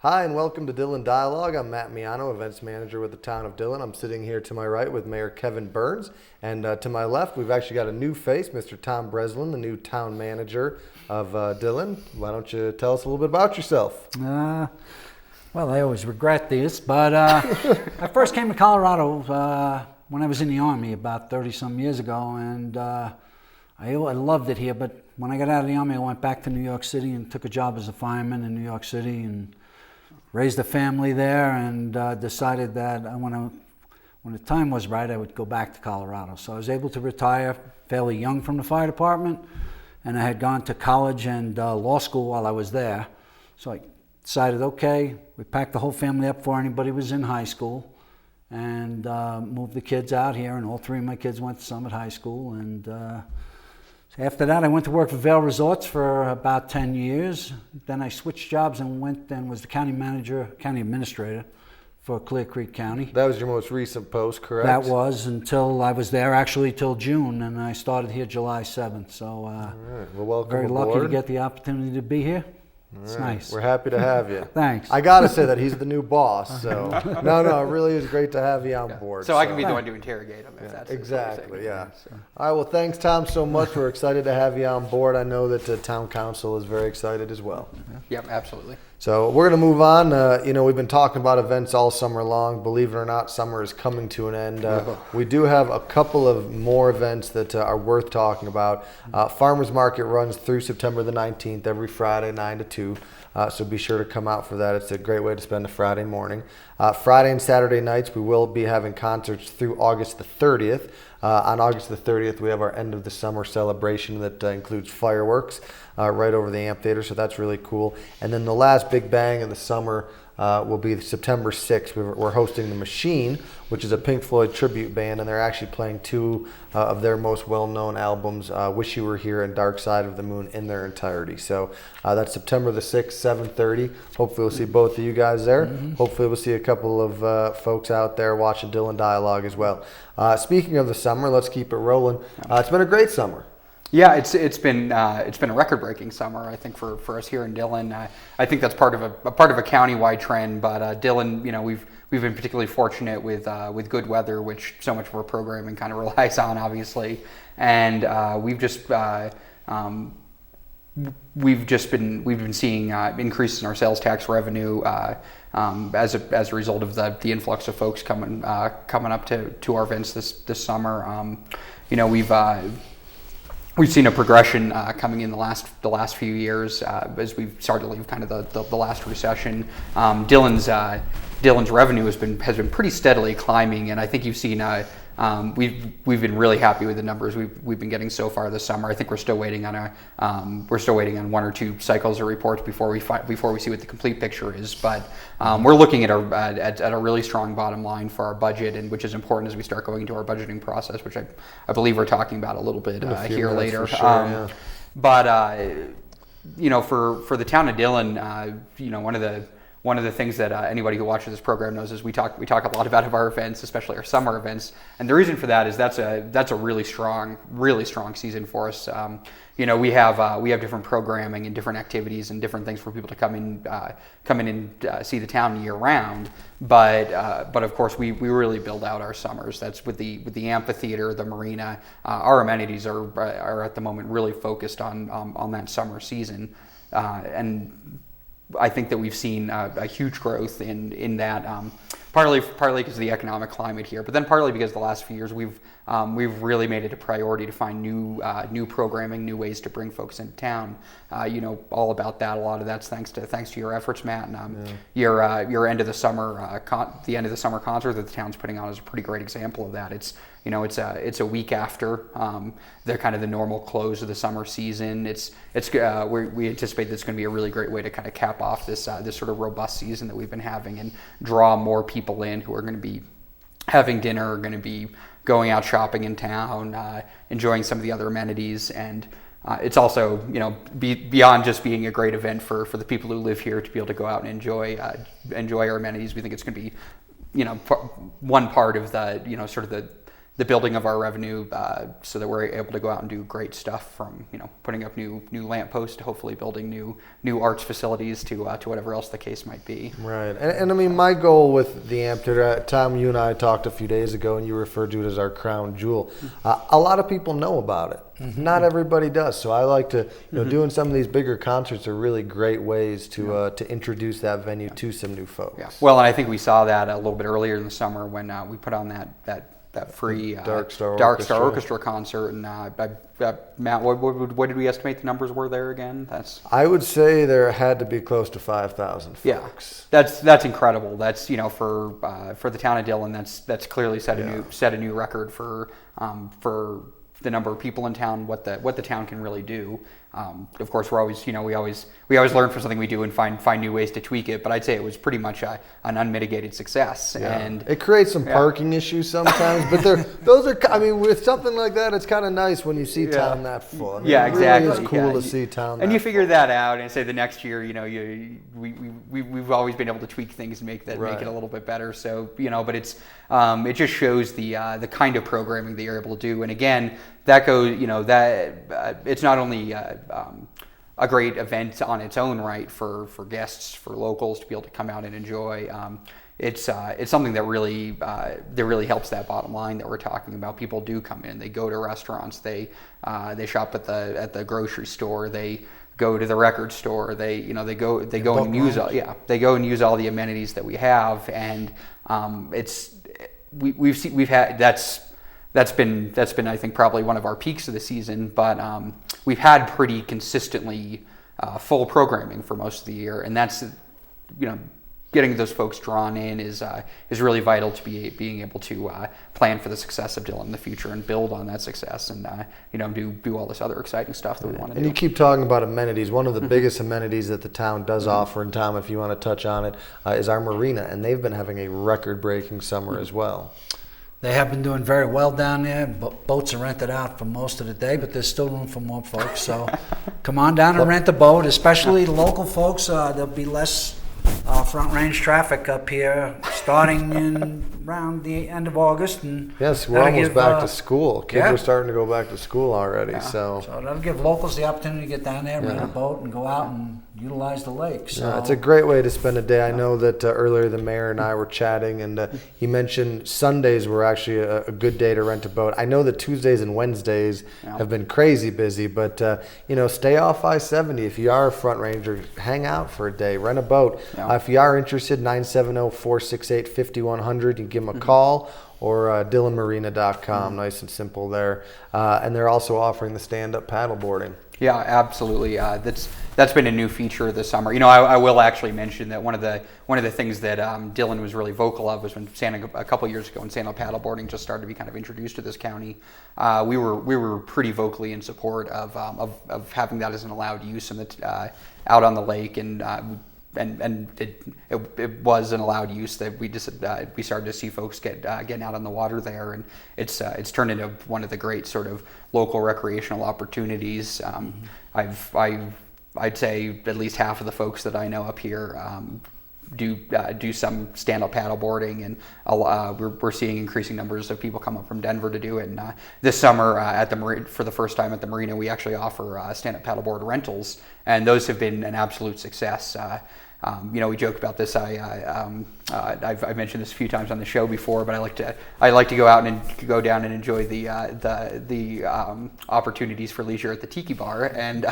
Hi, and welcome to Dillon Dialogue. I'm Matt Miano, Events Manager with the Town of Dillon. I'm sitting here to my right with Mayor Kevin Burns, and to my left, we've actually got a new face, Mr. Tom Breslin, the new Town Manager of Dillon. Why don't you tell us a little bit about yourself? Well, I always regret this, but I first came to Colorado when I was in the Army about 30-some years ago, and I loved it here, but when I got out of the Army, I went back to New York City and took a job as a fireman in New York City and raised a family there, and decided that when the time was right, I would go back to Colorado. So I was able to retire fairly young from the fire department, and I had gone to college and law school while I was there. So I decided, okay, we packed the whole family up before anybody was in high school, and moved the kids out here, and all three of my kids went to Summit High School. And after that, I went to work for Vail Resorts for about 10 years. Then I switched jobs and went and was the county administrator for Clear Creek County. That was your most recent post, correct? That was until I was there actually till June, and I started here July 7th. So All right. Well, welcome very aboard. lucky to get the opportunity to be here. It's All right. nice. We're happy to have you. Thanks. I got to say that he's the new boss, so no, it really is great to have you on board. So I can be the one to interrogate him if that's Exactly, yeah. So. All right, well, thanks, Tom, so much. We're excited to have you on board. I know that the town council is very excited as well. Yep, absolutely. So we're going to move on. We've been talking about events all summer long. Believe it or not, summer is coming to an end. We do have a couple of more events that are worth talking about. Farmers Market runs through September the 19th, every Friday, 9 to 2. So be sure to come out for that. It's a great way to spend a Friday morning. Friday and Saturday nights, we will be having concerts through August the 30th. On August the 30th, we have our end of the summer celebration that includes fireworks right over the amphitheater, so that's really cool. And then the last big bang of the summer will be September 6th. We're hosting The Machine, which is a Pink Floyd tribute band, and they're actually playing two of their most well-known albums, Wish You Were Here and Dark Side of the Moon, in their entirety. So that's September the 6th, 7:30. Hopefully we'll see both of you guys there. Mm-hmm. Hopefully we'll see a couple of folks out there watching Dillon Dialogue as well. Speaking of the summer, let's keep it rolling. It's been a great summer. Yeah, it's been a record-breaking summer, I think, for us here in Dillon. I think that's part of a county-wide trend, but Dillon, we've been particularly fortunate with good weather, which so much of our programming kind of relies on, obviously, and we've been seeing increases in our sales tax revenue as a result of the influx of folks coming up to our events this summer. We've seen a progression coming in the last few years as we've started to leave kind of the last recession. Dillon's revenue has been pretty steadily climbing, and I think you've seen we've been really happy with the numbers we've been getting so far this summer. I think we're still waiting on one or two cycles or reports before we see what the complete picture is. But we're looking at a really strong bottom line for our budget, and which is important as we start going into our budgeting process, which I believe we're talking about a little bit here later. For sure, yeah. But for the town of Dillon, one of the things that anybody who watches this program knows is we talk a lot about our events, especially our summer events, and the reason for that is that's a really strong season for us. We have different programming and different activities and different things for people to come in and see the town year round. But of course we really build out our summers. That's with the amphitheater, the marina. Our amenities are at the moment really focused on that summer season, and I think that we've seen a huge growth in that, partly because of the economic climate here, but then partly because the last few years we've really made it a priority to find new programming, new ways to bring folks into town. All about that. A lot of that's thanks to your efforts, Matt, and your end of the summer concert that the town's putting on is a pretty great example of that. It's a week after the normal close of the summer season. We anticipate that it's going to be a really great way to kind of cap off this sort of robust season that we've been having and draw more people in who are going to be having dinner, are going to be going out shopping in town, enjoying some of the other amenities, and it's also beyond just being a great event for the people who live here to be able to go out and enjoy our amenities. We think it's going to be one part of the sort of the building of our revenue, so that we're able to go out and do great stuff, from putting up new lampposts to hopefully building new arts facilities to whatever else the case might be. Right, and I mean, my goal with the amphitheater, Tom, you and I talked a few days ago, and you referred to it as our crown jewel. A lot of people know about it. Not everybody does, so I like to, doing some of these bigger concerts are really great ways to introduce that venue to some new folks. Yeah. Well, and I think we saw that a little bit earlier in the summer when we put on that free Dark Star Orchestra concert, and Matt, what did we estimate the numbers were there again? I would say there had to be close to 5,000 folks. Yeah, that's incredible. That's for the town of Dillon, that's clearly set a new record for the number of people in town, what the town can really do. Of course, we're always, we always learn from something we do and find new ways to tweak it. But I'd say it was pretty much an unmitigated success. Yeah. And it creates some parking issues sometimes, but those are. I mean, with something like that, it's kind of nice when you see town that full. I mean, exactly. It really is cool to see town. And you figure that out, and say the next year, we've always been able to tweak things and make it a little bit better. So but it just shows the kind of programming that you're able to do. And again, that goes, it's not only a great event on its own right for guests, for locals to be able to come out and enjoy. It's something that really helps that bottom line that we're talking about. People do come in, they go to restaurants, they shop at the grocery store, they go to the record store, they go and use all the amenities that we have, and that's been I think probably one of our peaks of the season, but we've had pretty consistently full programming for most of the year, and that's getting those folks drawn in is really vital to being able to plan for the success of Dillon in the future and build on that success, and do all this other exciting stuff that we want to do. And you keep talking about amenities. One of the biggest amenities that the town does offer, and Tom, if you want to touch on it, is our marina, and they've been having a record-breaking summer as well. They have been doing very well down there. Boats are rented out for most of the day, but there's still room for more folks. So come on down and rent a boat, especially the local folks. There'll be less front range traffic up here starting in around the end of August. And yes, we're almost back to school. Kids are starting to go back to school already. Yeah. So that'll give locals the opportunity to get down there, rent a boat, and go out and utilize the lake. So it's a great way to spend a day. I know that earlier the mayor and I were chatting, and he mentioned Sundays were actually a good day to rent a boat. I know that Tuesdays and Wednesdays have been crazy busy, but stay off I-70. If you are a front ranger, hang out for a day, rent a boat. If you are interested, 970-468-5100. You can give them a call, or DillonMarina.com. Nice and simple there. And they're also offering the stand-up paddleboarding. Yeah, absolutely. That's been a new feature this summer. I will actually mention that one of the things that Dillon was really vocal of was when a couple of years ago, when stand-up paddleboarding just started to be kind of introduced to this county. We were pretty vocally in support of having that as an allowed use out on the lake, and it was an allowed use that we started to see folks getting out on the water there, and it's turned into one of the great sort of local recreational opportunities. I'd say at least half of the folks that I know up here do some stand-up paddleboarding, and we're seeing increasing numbers of people come up from Denver to do it. And this summer for the first time at the marina, we actually offer stand-up paddleboard rentals, and those have been an absolute success. We joke about this. I've mentioned this a few times on the show before, but I like to go out and go down and enjoy the opportunities for leisure at the Tiki Bar, and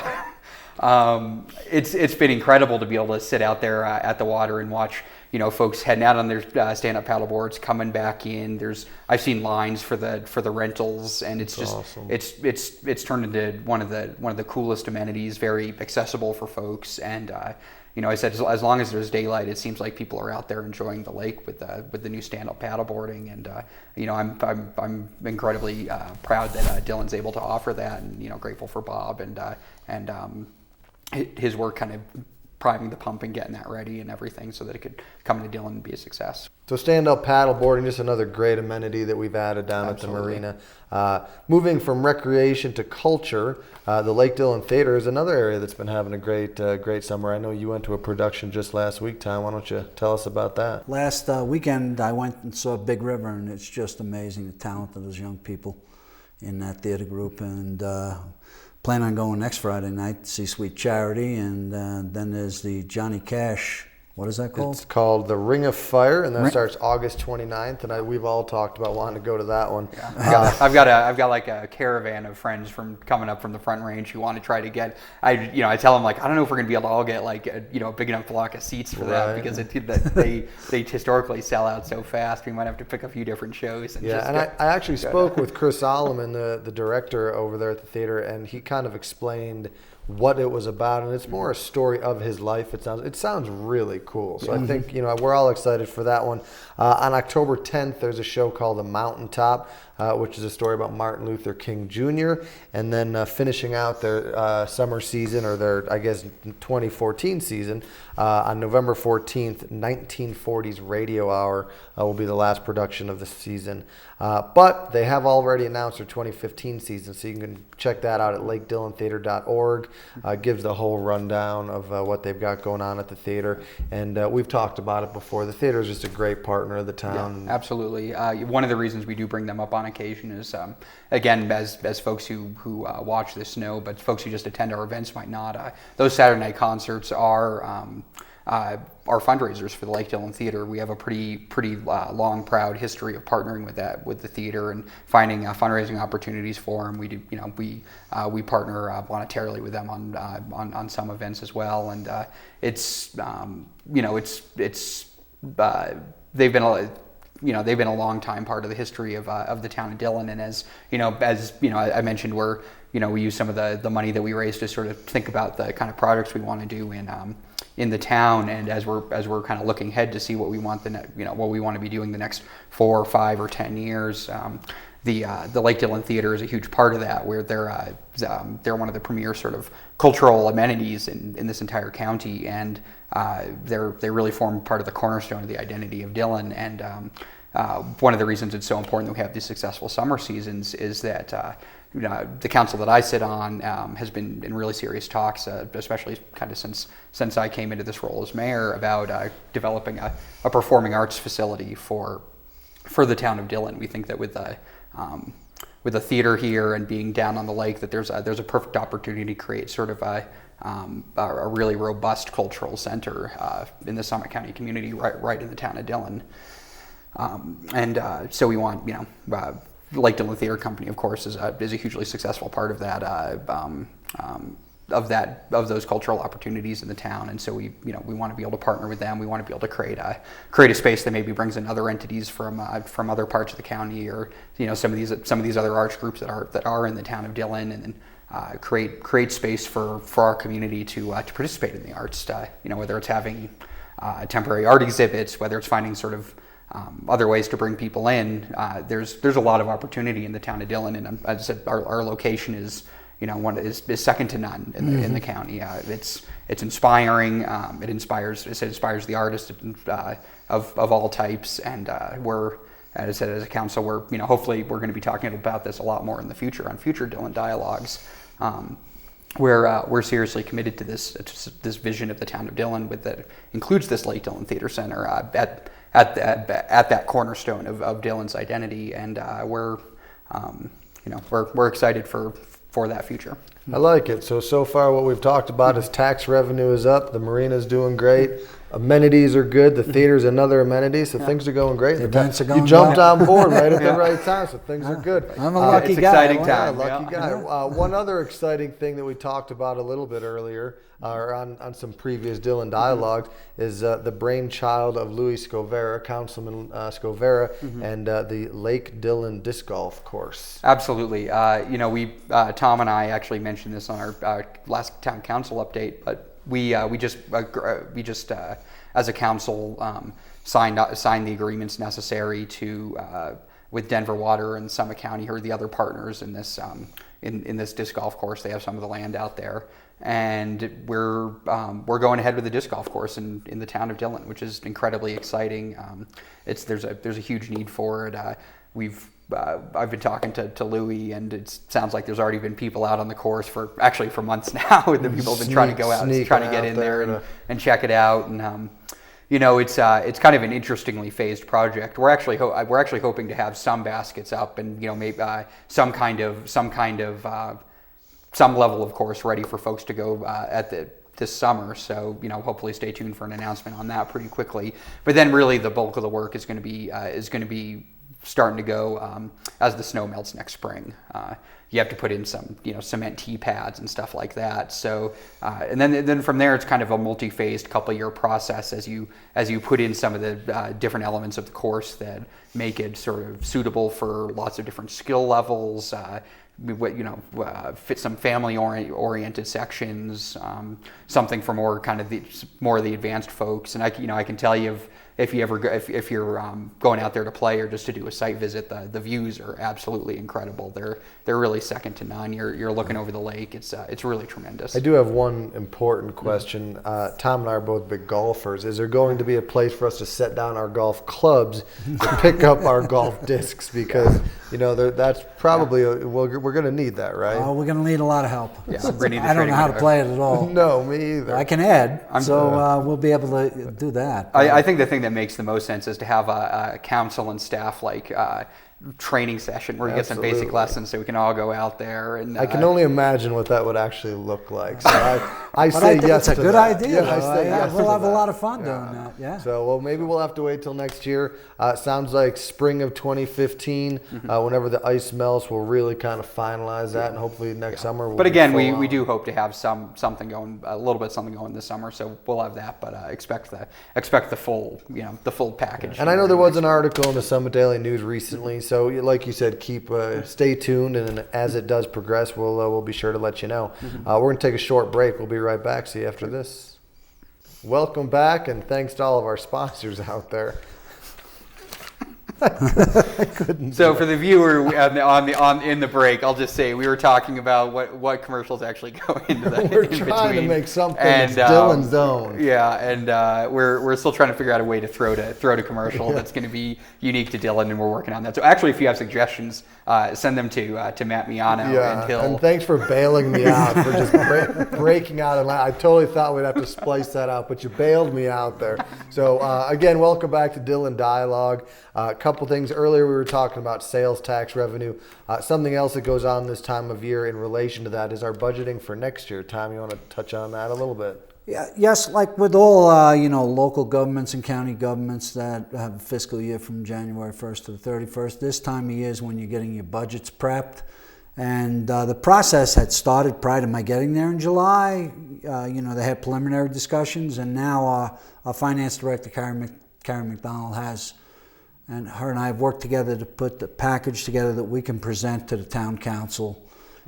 it's been incredible to be able to sit out there at the water and watch folks heading out on their stand-up paddleboards, coming back in. I've seen lines for the rentals, and it's just awesome. It's turned into one of the coolest amenities, very accessible for folks, and I said as long as there's daylight, it seems like people are out there enjoying the lake with the new stand-up paddleboarding, and I'm incredibly proud that Dillon's able to offer that, and grateful for Bob and his work kind of priming the pump and getting that ready and everything so that it could come to Dillon and be a success. So stand-up paddleboarding, just another great amenity that we've added down Absolutely. at the marina. Moving from recreation to culture, the Lake Dillon Theater is another area that's been having a great summer. I know you went to a production just last week, Tom. Why don't you tell us about that? Last weekend, I went and saw Big River, and it's just amazing, the talent of those young people in that theater group. And plan on going next Friday night to see Sweet Charity, and then there's the Johnny Cash. What is that called? It's called The Ring of Fire, and that starts August 29th. And we've all talked about wanting to go to that one. Yeah. I've got like a caravan of friends from coming up from the Front Range who want to try to get. I tell them, like, I don't know if we're gonna be able to all get like a big enough block of seats for that, because they historically sell out so fast. We might have to pick a few different shows. I actually spoke with Chris Solomon, the director over there at the theater, and he kind of explained what it was about, and it's more a story of his life. It sounds really cool. So I think we're all excited for that one. On October 10th, there's a show called The Mountaintop, which is a story about Martin Luther King Jr. And then finishing out their summer season, or their 2014 season, on November 14th, 1940s Radio Hour will be the last production of the season. But they have already announced their 2015 season, so you can check that out at lakedillontheater.org. Gives the whole rundown of what they've got going on at the theater. And we've talked about it before. The theater is just a great partner of the town. Yeah, absolutely. One of the reasons we do bring them up on occasion is, again, as folks who watch this know, but folks who just attend our events might not, those Saturday night concerts are fundraisers for the Lake Dillon Theater. We have a pretty long, proud history of partnering with the theater and finding fundraising opportunities for them. We do, we partner monetarily with them on some events as well, and they've been a long time part of the history of the town of Dillon. And as I mentioned, we use some of the money that we raise to sort of think about the kind of projects we want to do in the town, and as we're kind of looking ahead to see what we want what we want to be doing the next 4 or 5 or 10 years. The Lake Dillon Theater is a huge part of that, where they're one of the premier sort of cultural amenities in this entire county, and they really form part of the cornerstone of the identity of Dillon. And one of the reasons it's so important that we have these successful summer seasons is that the council that I sit on has been in really serious talks, especially kind of since I came into this role as mayor, about developing a performing arts facility for the town of Dillon. We think that with the theater here and being down on the lake, that there's a perfect opportunity to create sort of a really robust cultural center in the Summit County community, right in the town of Dillon. So we want, Lake Dillon Theater Company, of course, is a hugely successful part of that, of those cultural opportunities in the town. And so we want to be able to partner with them. We want to be able to create a space that maybe brings in other entities from other parts of the county, or some of these other arts groups that are in the town of Dillon, and then create space for our community to participate in the arts. Whether it's having temporary art exhibits, whether it's finding sort of other ways to bring people in. There's a lot of opportunity in the town of Dillon, and as I said, our location is is second to none in the county. It's inspiring. It inspires the artists of all types, and we're, as I said, as a council, hopefully we're going to be talking about this a lot more in the future on future Dillon dialogues. We're seriously committed to this vision of the town of Dillon, that includes this Lake Dillon Theater Center at that cornerstone of Dillon's identity, and we're excited for that future. I like it. So far what we've talked about is tax revenue is up, the marina's doing great, amenities are good, the theater's another amenity, so things are going great. The events are going You jumped well. on board right at the right time, so things are good. I'm a lucky it's guy. exciting time. Lucky guy. One other exciting thing that we talked about a little bit earlier, or on some previous Dillon dialogues, is the brainchild of Louis Scovera, Councilman Scovera, and the Lake Dillon disc golf course. Absolutely. Tom and I actually mentioned this on our last town council update, but we just as a council signed the agreements necessary to with Denver Water and Summit County, who are the other partners in this in this disc golf course. They have some of the land out there, and we're going ahead with the disc golf course in the town of Dillon, which is incredibly exciting. There's a huge need for it. I've been talking to Louis, and it sounds like there's already been people out on the course for months now. The people have been trying to go out, trying to get in there and check it out. And it's kind of an interestingly phased project. We're actually hoping to have some baskets up, and maybe some level of course ready for folks to go this summer. So hopefully stay tuned for an announcement on that pretty quickly. But then really the bulk of the work is going to be starting to go as the snow melts next spring. You have to put in some cement tee pads and stuff like that. So and then from there it's kind of a multi-phased couple-year process as you put in some of the different elements of the course that make it sort of suitable for lots of different skill levels. Fit some family-oriented sections, something for more of the advanced folks. And I can tell you, if you're going out there to play or just to do a site visit, the views are absolutely incredible. They're really second to none. You're looking over the lake. It's really tremendous. I do have one important question. Tom and I are both big golfers. Is there going to be a place for us to set down our golf clubs to pick up our golf discs? Because that's probably we're going to need that, right? We're going to need a lot of help. Yeah, I don't know how to play it at all. No, me either. I can add, we'll be able to do that. I think the thing that makes the most sense is to have a council and staff training session where you get some basic lessons so we can all go out there. And I can only imagine what that would actually look like. So I But say I think yes it's a to good that. idea. Yeah, I say yes we'll to have a that. lot of fun doing that. Yeah. So maybe we'll have to wait till next year. Sounds like spring of 2015. Whenever the ice melts, we'll really kind of finalize that, and hopefully next summer. But again, we do hope to have something going this summer. So we'll have that, but expect the full package. And I know there was an article in the Summit Daily News recently. So like you said, stay tuned, and as it does progress, we'll be sure to let you know. We're going to take a short break. We'll be right back. See you after this. Welcome back, and thanks to all of our sponsors out there. I couldn't. So for the viewer in the break, I'll just say we were talking about what commercials actually go into the. We're trying to make something that's Dillon's own. Yeah, and we're still trying to figure out a way to throw to commercial that's going to be unique to Dillon, and we're working on that. So actually, if you have suggestions, send them to Matt Miano, and thanks for bailing me out for just breaking out. And I totally thought we'd have to splice that out, but you bailed me out there. So again, welcome back to Dillon Dialogue. A couple things. Earlier we were talking about sales tax revenue. Something else that goes on this time of year in relation to that is our budgeting for next year. Tom, you want to touch on that a little bit? Yeah, yes, like with all local governments and county governments that have a fiscal year from January 1st to the 31st, this time of year is when you're getting your budgets prepped. And the process had started prior to my getting there in July. They had preliminary discussions, and now our finance director, Karen McDonald, and her and I have worked together to put the package together that we can present to the town council.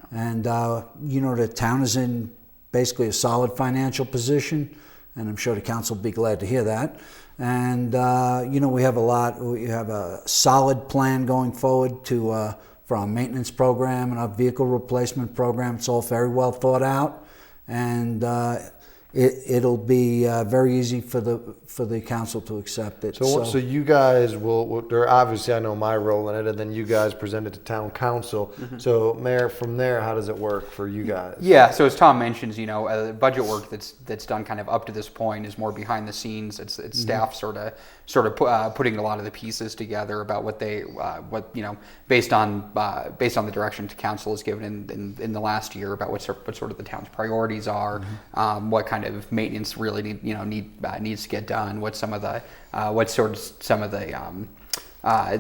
And, the town is in basically a solid financial position, and I'm sure the council will be glad to hear that. And, we have a solid plan going forward for our maintenance program and our vehicle replacement program. It's all very well thought out, and it'll be very easy for the council to accept it. So you guys will obviously, I know my role in it, and then you guys present it to town council. So Mayor, from there, how does it work for you guys? Yeah, so as Tom mentions, budget work that's done kind of up to this point is more behind the scenes. It's staff sort of putting a lot of the pieces together about what based on the direction to council is given in the last year about what sort of the town's priorities are, what kind of maintenance really needs to get done, what some of the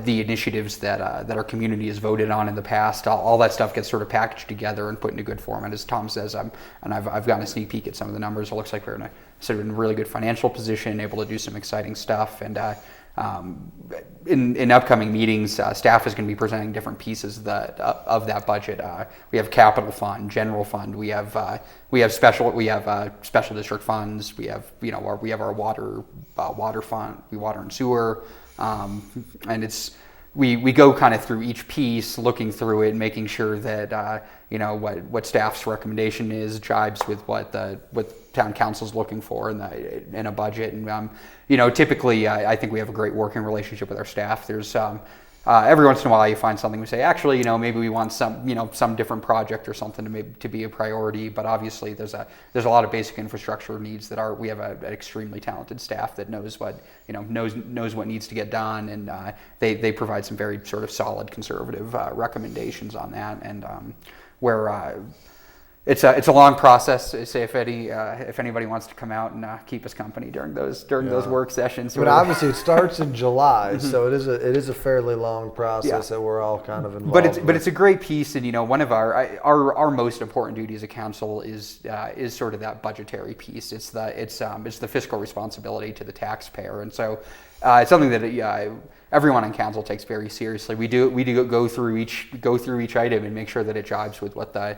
the initiatives that our community has voted on in the past. All that stuff gets sort of packaged together and put into good format. As Tom says, I've gotten a sneak peek at some of the numbers. It looks like we're in a really good financial position, able to do some exciting stuff. And in upcoming meetings, staff is going to be presenting different pieces of that budget. We have capital fund, general fund. We have special district funds. We have our water fund, water and sewer, and it's we go kind of through each piece, looking through it, and making sure that what staff's recommendation is jives with what town council's looking for in a budget. And typically I think we have a great working relationship with our staff. There's every once in a while you find something we say, actually, maybe we want some different project or something to be a priority. But obviously there's a lot of basic infrastructure needs we have an extremely talented staff that knows what knows what needs to get done, and they provide some very sort of solid conservative recommendations on that. And where it's a long process. Say if anybody wants to come out and keep us company during those work sessions. But obviously it starts in July, so it is a fairly long process that we're all kind of involved. But it's a great piece, and one of our most important duty as a council is sort of that budgetary piece. It's the fiscal responsibility to the taxpayer, and so it's something that everyone on council takes very seriously. We do go through each item and make sure that it jives with what the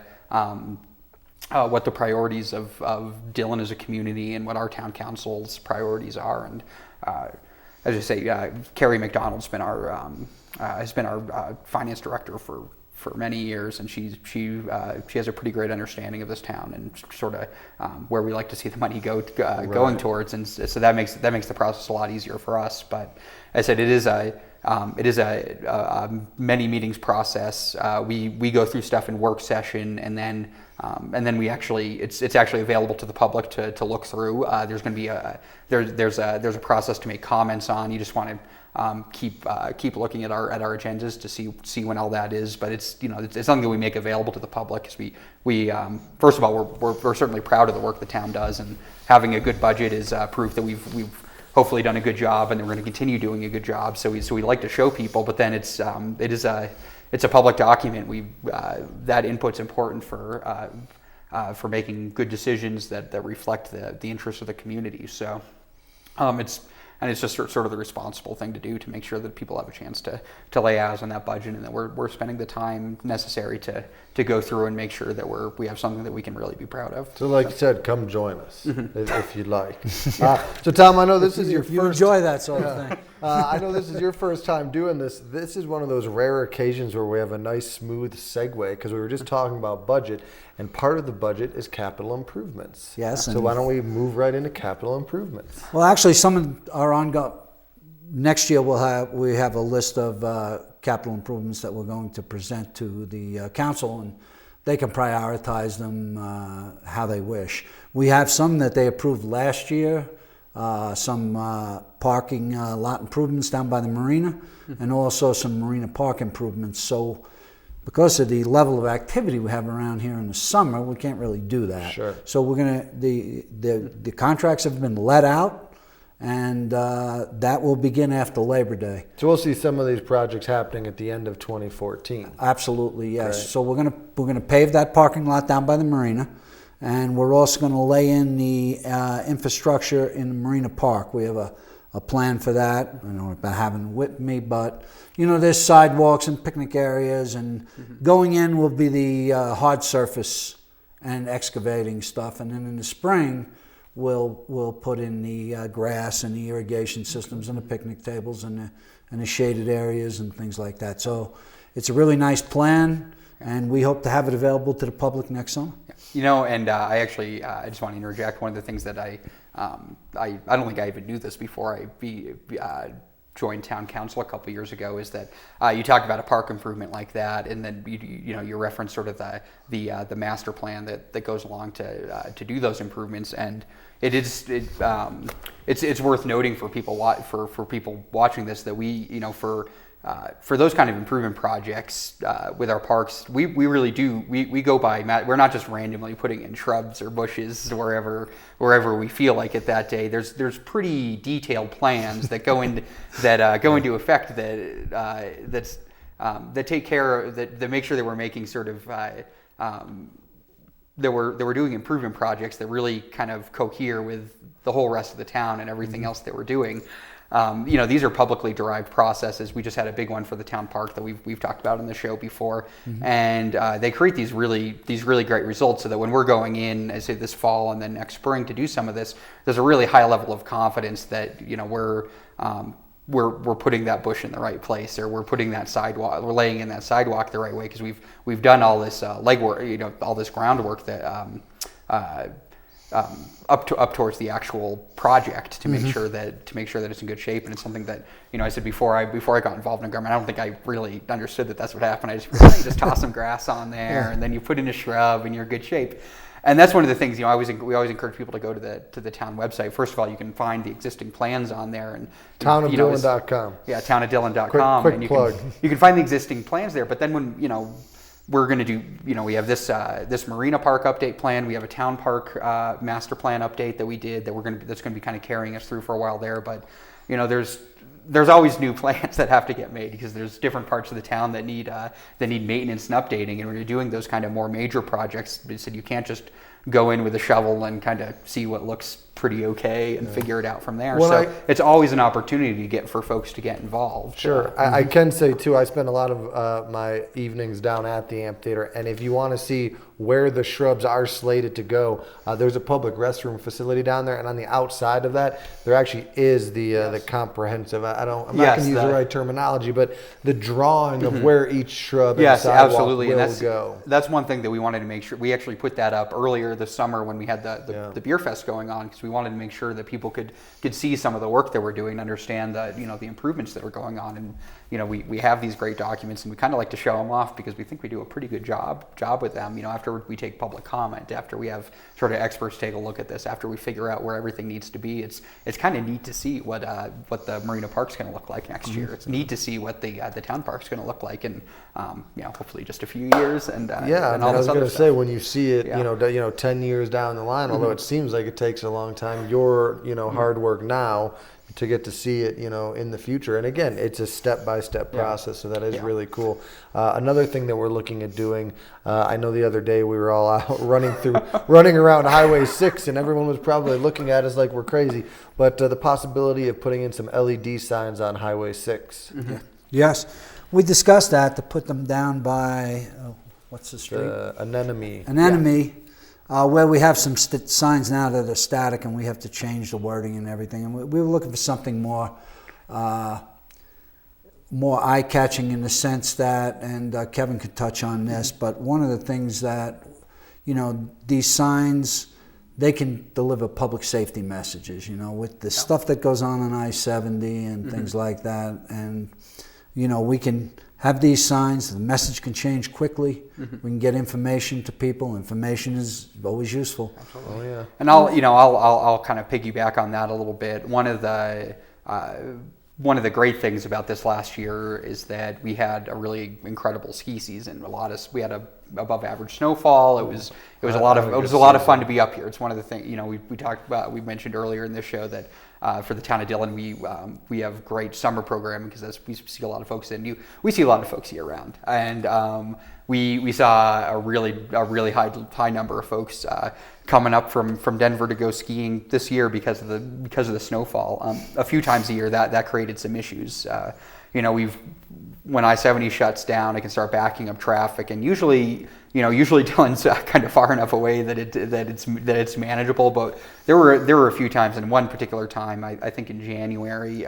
priorities of Dillon as a community and what our town council's priorities are. And as I say, Carrie McDonald's been has been our finance director for many years, and she has a pretty great understanding of this town and sort of where we like to see the money going towards, and so that makes the process a lot easier for us. But as I said, it is a many meetings process. We go through stuff in work session, and then we actually it's actually available to the public to look through. There's going to be there's a process to make comments on. You just want to keep looking at our agendas to see when all that is. But it's something that we make available to the public, because we first of all we're certainly proud of the work the town does, and having a good budget is proof that we've hopefully done a good job, and then we're going to continue doing a good job. So we like to show people, but then it's a public document. That input's important for making good decisions that reflect the interests of the community. So it's just sort of the responsible thing to do, to make sure that people have a chance to lay eyes on that budget, and that we're spending the time necessary to go through and make sure that we have something that we can really be proud of. So like you said, come join us if you'd like. So Tom, I know this is your you first. enjoy that sort of thing. I know this is your first time doing this. This is one of those rare occasions where we have a nice smooth segue, because we were just talking about budget, and part of the budget is capital improvements. Yes. So why don't we move right into capital improvements? Well, actually, some are ongoing. Next year we have a list of capital improvements that we're going to present to the council, and they can prioritize them how they wish. We have some that they approved last year, some parking lot improvements down by the marina, and also some marina park improvements. So because of the level of activity we have around here in the summer, we can't really do that. Sure. So we're gonna the contracts have been let out, and that will begin after Labor Day. So we'll see some of these projects happening at the end of 2014. Absolutely, yes. Right. So we're gonna pave that parking lot down by the marina, and we're also gonna lay in the infrastructure in the Marina Park. We have a plan for that. I don't have it with me, but there's sidewalks and picnic areas, and going in will be the hard surface and excavating stuff, and then in the spring we'll put in the grass and the irrigation systems and the picnic tables and the shaded areas and things like that. So it's a really nice plan, and we hope to have it available to the public next summer. And I just want to interject. One of the things that I don't think I even knew this before I joined town council a couple years ago, is that you talk about a park improvement like that, and then you reference sort of the master plan that goes along to do those improvements. And it's worth noting for people watching this that we for those kind of improvement projects with our parks, we really do we go by, we're not just randomly putting in shrubs or bushes wherever we feel like it that day. There's pretty detailed plans that go into effect that take care of that make sure that we're making sort of that we're doing improvement projects that really kind of cohere with the whole rest of the town and everything else that we're doing. These are publicly derived processes. We just had a big one for the town park that we've talked about in the show before, and they create these really great results, so that when we're going in, I say this fall and then next spring to do some of this, there's a really high level of confidence that we're we're putting that bush in the right place, or we're putting that sidewalk, we're laying in that sidewalk the right way, because we've done all this legwork, all this groundwork that up towards the actual project to make sure that it's in good shape. And it's something that, I said before I got involved in government, I don't think I really understood that that's what happened. I just figured, you just toss some grass on there, and then you put in a shrub, and you're in good shape. And that's one of the things, we always encourage people to go to the town website. First of all, you can find the existing plans on there, and townofdillon.com. Yeah, townofdillon.com. Quick and plug. You can find the existing plans there. But then when we're going to do, we have this Marina Park update plan. We have a town park master plan update that we did that's going to be kind of carrying us through for a while there. But there's always new plans that have to get made, because there's different parts of the town that need maintenance and updating. And when you're doing those kind of more major projects, they said you can't just go in with a shovel and kind of see what looks pretty okay and figure it out from there. Well, it's always an opportunity for folks to get involved. Sure. I can say too, I spend a lot of my evenings down at the amphitheater, and if you want to see where the shrubs are slated to go, there's a public restroom facility down there, and on the outside of that, there actually is the comprehensive, I'm not going to use the right terminology, but the drawing of where each shrub and sidewalk absolutely. will And go. That's one thing that we wanted to make sure. We actually put that up earlier this summer when we had the beer fest going on, because we wanted to make sure that people could see some of the work that we're doing, and understand the improvements that are going on. And we have these great documents, and we kind of like to show them off, because we think we do a pretty good job with them. After we take public comment, after we have sort of experts take a look at this, after we figure out where everything needs to be, it's kind of neat to see what the Marina Park's going to look like next year. It's neat to see what the town park's going to look like in hopefully just a few years. And I was going to say, when you see it 10 years down the line, although it seems like it takes a long time, your hard work now to get to see it in the future. And again, it's a step-by-step process, so that is really cool. Another thing that we're looking at doing, I know the other day we were all out running around Highway 6, and everyone was probably looking at us like we're crazy, but the possibility of putting in some LED signs on Highway 6. Yes, we discussed that, to put them down by what's the street? Anemone. Where we have some signs now that are static, and we have to change the wording and everything. And we were looking for something more eye-catching, in the sense that, and Kevin could touch on this, but one of the things that, these signs, they can deliver public safety messages, with the stuff that goes on I-70 and things like that. And, we can have these signs, the message can change quickly. We can get information to people. Information is always useful. Absolutely. Oh, yeah. And I'll kind of piggyback on that a little bit. One of the great things about this last year is that we had a really incredible ski season. We had a above average snowfall. It was a lot of fun to be up here. It's one of the things, we talked about, we mentioned earlier in this show that for the town of Dillon, we have great summer programming, because we see a lot of folks we see a lot of folks year round, and we saw a really high number of folks coming up from Denver to go skiing this year because of the snowfall. A few times a year that created some issues. When I-70 shuts down, it can start backing up traffic, and usually Dillon's kind of far enough away that it's manageable. But there were a few times, and one particular time, I think in January,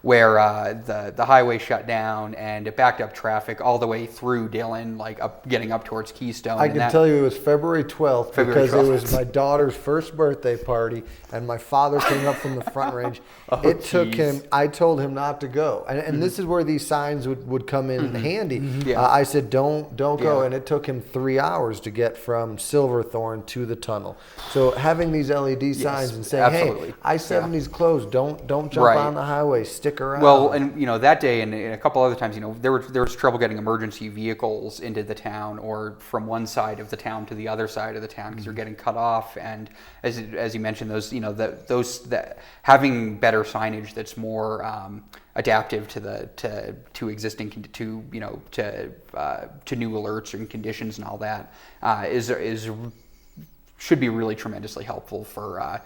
where the highway shut down and it backed up traffic all the way through Dillon, getting up towards Keystone. I can tell you it was February 12th because it was my daughter's first birthday party, and my father came up from the Front Range. Took him, I told him not to go. And this is where these signs would come in handy. Yeah. I said, don't go. And it took him 3 hours to get from Silverthorne to the tunnel. So having these LED signs and saying, absolutely. Hey, I-70's closed. Don't jump on the highway. Stick around. Well, and that day and a couple other times, there was trouble getting emergency vehicles into the town, or from one side of the town to the other side of the town, because you're getting cut off. And as you mentioned, those having better signage that's more adaptive to existing to new alerts and conditions and all that is should be really tremendously helpful for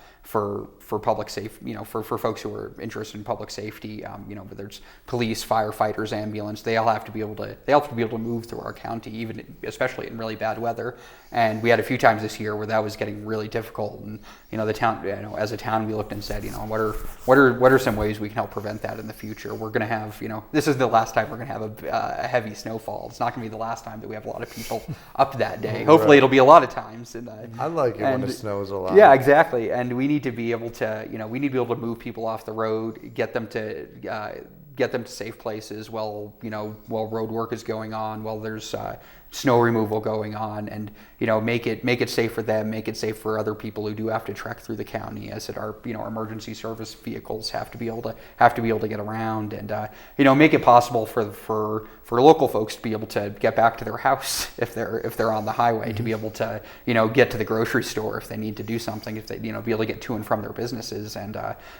public safety, for folks who are interested in public safety, whether it's police, firefighters, ambulance, they all have to be able to move through our county, even especially in really bad weather. And we had a few times this year where that was getting really difficult. And the town, as a town, we looked and said, what are some ways we can help prevent that in the future? We're going to have, this is the last time we're going to have a heavy snowfall. It's not going to be the last time that we have a lot of people up that day. Hopefully, it'll be a lot of times. And I like it when it snows a lot. Yeah, exactly. And we need to be able to move people off the road, get them to safe places while road work is going on, while there's snow removal going on, and make it safe for them, make it safe for other people who do have to trek through the county, as it our emergency service vehicles have to be able to get around, and make it possible for local folks to be able to get back to their house if they're on the highway, to be able to get to the grocery store if they need to do something, if they be able to get to and from their businesses. And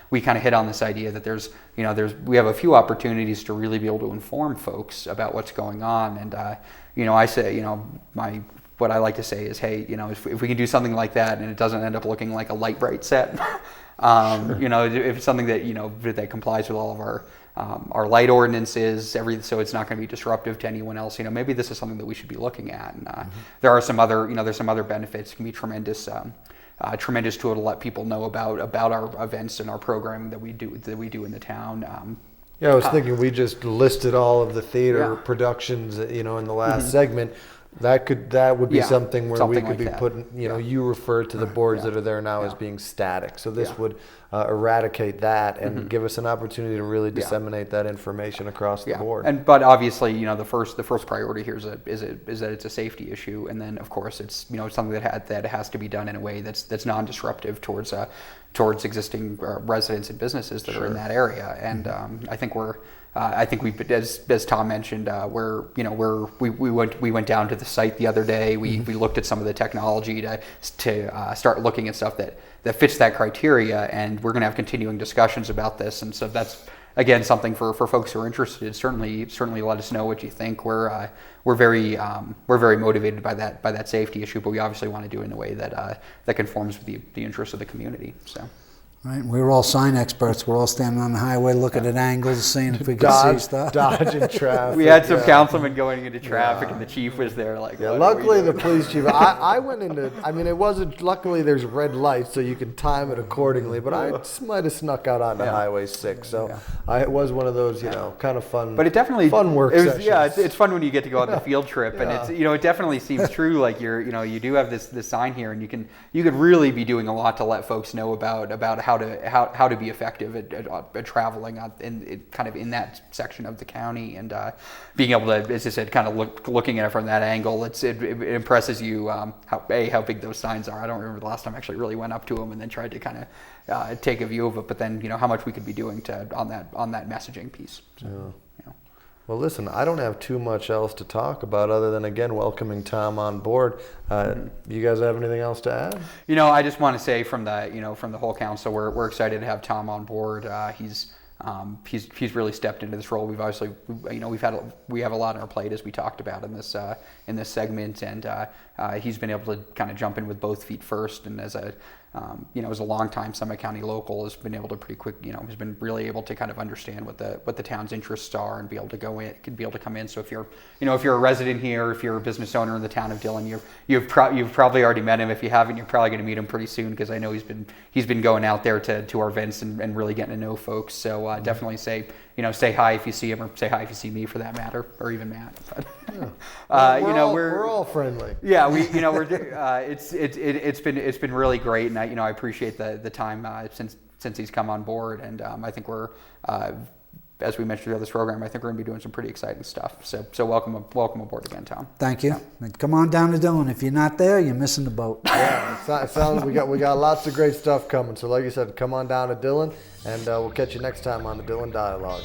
we kind of hit on this idea that we have a few opportunities to really be able to inform folks about what's going on. And I say, what I like to say is, hey, if we can do something like that and it doesn't end up looking like a light bright set, if it's something that complies with all of our light ordinances, so it's not going to be disruptive to anyone else. Maybe this is something that we should be looking at. And there are some other benefits. It can be tremendous tool to let people know about our events and our programming that we do in the town. Yeah, I was thinking we just listed all of the theater productions, in the last segment. That would be something where we could be putting, you refer to the boards that are there now as being static. So this would eradicate that and give us an opportunity to really disseminate that information across the board. But obviously, the first priority here is that it's a safety issue, and then of course it's something that has to be done in a way that's non-disruptive towards existing residents and businesses that are in that area. And I think we've, as Tom mentioned, we went down to the site the other day. We looked at some of the technology to start looking at stuff that fits that criteria, and we're going to have continuing discussions about this. And so that's, again, something for folks who are interested. Certainly let us know what you think. We're very motivated by that safety issue, but we obviously want to do it in a way that conforms with the interests of the community. So. Right, we were all sign experts. We're all standing on the highway looking at angles, seeing if we could see stuff. Dodging traffic. We had some councilmen going into traffic, and the chief was there. Luckily, the police chief. I went into. It wasn't. Luckily, there's red lights, so you can time it accordingly. But I might have snuck out onto Highway 6, so it was one of those, kind of fun. But it definitely fun work sessions. Yeah, it's fun when you get to go on the field trip, and it's it definitely seems true. Like you do have this sign here, and you could really be doing a lot to let folks know about how to be effective at traveling in that section of the county, and being able to, as I said, kind of looking at it from that angle. It impresses you how big those signs are. I don't remember the last time I actually really went up to them and then tried to kind of take a view of it. But then how much we could be doing on that messaging piece. So, Well, listen, I don't have too much else to talk about other than, again, welcoming Tom on board. You guys have anything else to add? I just want to say from the whole council, we're excited to have Tom on board. He's really stepped into this role. We've obviously, we have a lot on our plate, as we talked about in this segment, and he's been able to kind of jump in with both feet first, and as a longtime Summit County local, has been able to pretty quick, has been really able to kind of understand what the town's interests are and be able to come in. So if you're a resident here, if you're a business owner in the town of Dillon, you've probably already met him. If you haven't, you're probably going to meet him pretty soon, because I know he's been going out there to our events and really getting to know folks. So definitely say hi if you see him, or say hi if you see me, for that matter, or even Matt. But, we're all friendly. Yeah, it's been really great, and I appreciate the time since he's come on board, and I think we're, as we mentioned throughout this program, I think we're going to be doing some pretty exciting stuff. So welcome aboard again, Tom. Thank you. Come on down to Dillon. If you're not there, you're missing the boat. Yeah, it sounds we got lots of great stuff coming. So like you said, come on down to Dillon, and we'll catch you next time on the Dillon Dialogue.